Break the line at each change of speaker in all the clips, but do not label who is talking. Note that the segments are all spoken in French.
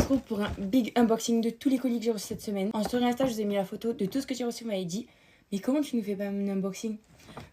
retrouve pour un big unboxing de tous les colis que j'ai reçus cette semaine. En story Insta, je vous ai mis la photo de tout ce que j'ai reçu. Vous m'avez dit, mais comment tu ne fais pas un unboxing?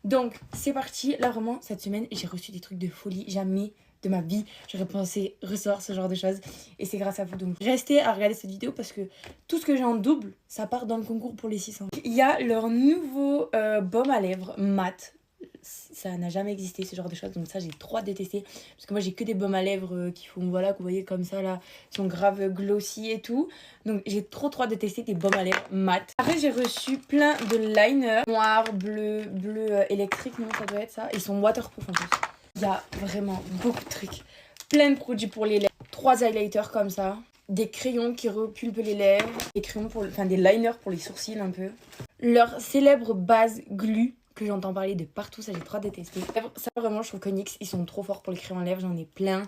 Donc, c'est parti. Là, vraiment, cette semaine, j'ai reçu des trucs de folie. Jamais de ma vie, j'aurais pensé recevoir ce genre de choses. Et c'est grâce à vous. Donc, restez à regarder cette vidéo parce que tout ce que j'ai en double, ça part dans le concours pour les 600. Il y a leur nouveau baume à lèvres mat. Ça n'a jamais existé ce genre de choses, donc ça j'ai trop hâte de tester parce que moi j'ai que des baumes à lèvres qui font, voilà, que vous voyez comme ça là, ils sont grave glossy et tout, donc j'ai trop hâte de tester des baumes à lèvres mat. Après j'ai reçu plein de liners noir, bleu électrique, non ça doit être ça, ils sont waterproof en plus. Il y a vraiment beaucoup de trucs, plein de produits pour les lèvres, 3 highlighters comme ça, des crayons qui repulpent les lèvres, des crayons pour, enfin des liners pour les sourcils un peu, leur célèbre base glue que j'entends parler de partout, ça j'ai trop hâte de tester. Ça vraiment je trouve que NYX ils sont trop forts pour les crayons à lèvres, j'en ai plein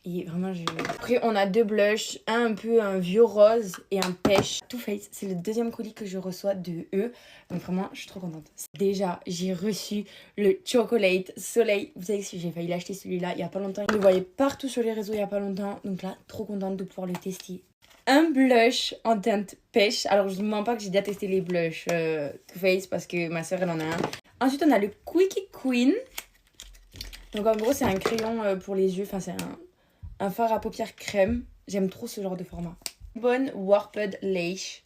et vraiment je... Après on a 2 blushs, un peu un vieux rose et un pêche. Too Faced, c'est le deuxième colis que je reçois de eux, donc vraiment je suis trop contente. Déjà j'ai reçu le Chocolate Soleil, vous savez que j'ai failli l'acheter celui-là il y a pas longtemps, je le voyais partout sur les réseaux il y a pas longtemps, donc là trop contente de pouvoir le tester. Un blush en teinte pêche. Alors je ne mens pas que j'ai déjà testé les blushs Too Faced parce que ma soeur elle en a un. Ensuite on a le Quickie Queen. Donc en gros c'est un crayon pour les yeux. Enfin c'est un fard à paupières crème. J'aime trop ce genre de format. Bonne Warped Lash.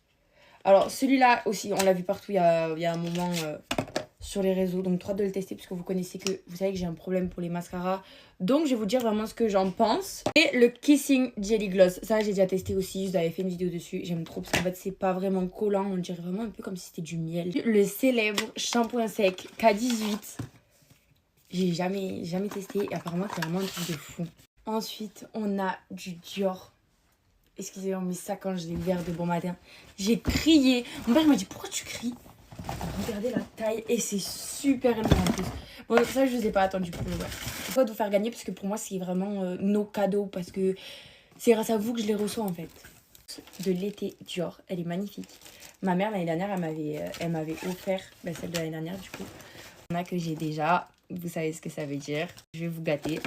Alors celui-là aussi on l'a vu partout il y a un moment sur les réseaux. Donc trop hâte de le tester puisque vous connaissez que vous savez que j'ai un problème pour les mascaras. Donc je vais vous dire vraiment ce que j'en pense. Et le Kissing Jelly Gloss. Ça j'ai déjà testé aussi. Je vous avais fait une vidéo dessus. J'aime trop parce qu'en fait c'est pas vraiment collant. On dirait vraiment un peu comme si c'était du miel. Le célèbre shampoing sec K18. J'ai jamais testé. Et apparemment c'est vraiment un truc de fou. Ensuite on a du Dior. Excusez-moi mais ça quand je l'ai ouvert de bon matin. J'ai crié. Mon père m'a dit pourquoi tu cries? Regardez la taille et c'est super élevé en plus. Bon ça je vous ai pas attendu pour le voir. Je dois vous faire gagner parce que pour moi c'est vraiment nos cadeaux parce que c'est grâce à vous que je les reçois en fait. De l'été Dior, elle est magnifique. Ma mère l'année dernière elle m'avait offert celle de l'année dernière du coup. Il y en a que j'ai déjà, vous savez ce que ça veut dire. Je vais vous gâter.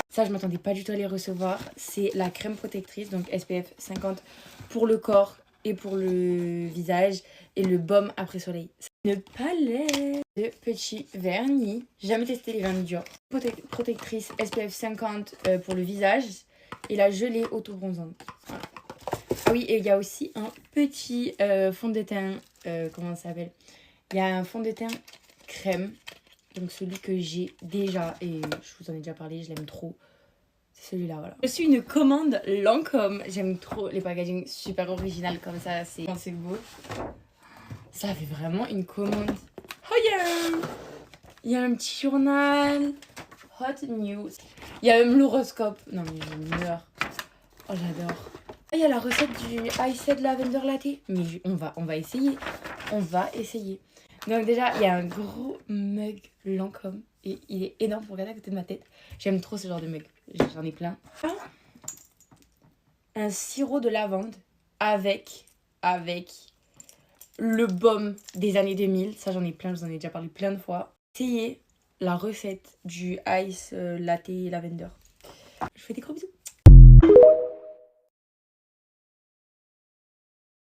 Ça je m'attendais pas du tout à les recevoir. C'est la crème protectrice donc SPF 50 pour le corps et pour le visage et le baume après soleil. Une palette de petits vernis. J'ai jamais testé les vernis Dior. Protectrice SPF 50 pour le visage et la gelée auto-bronzante. Voilà. Ah oui, et il y a aussi un petit fond de teint, comment ça s'appelle? Il y a un fond de teint crème, donc celui que j'ai déjà et je vous en ai déjà parlé, je l'aime trop. C'est celui-là, voilà. Je suis une commande Lancôme. J'aime trop les packaging super original comme ça. C'est beau. Ça fait vraiment une commande. Oh yeah! Il y a un petit journal. Hot news. Il y a même l'horoscope. Non mais je meurs. Oh j'adore. Ah, il y a la recette du Iced Lavender Latte. Mais on va essayer. On va essayer. Donc déjà, il y a un gros mug Lancôme. Et il est énorme pour regarder à côté de ma tête. J'aime trop ce genre de mug. J'en ai plein. Un sirop de lavande avec le baume des années 2000. Ça, j'en ai plein. Je vous en ai déjà parlé plein de fois. Essayez la recette du Ice Latte Lavender. Je vous fais des gros bisous.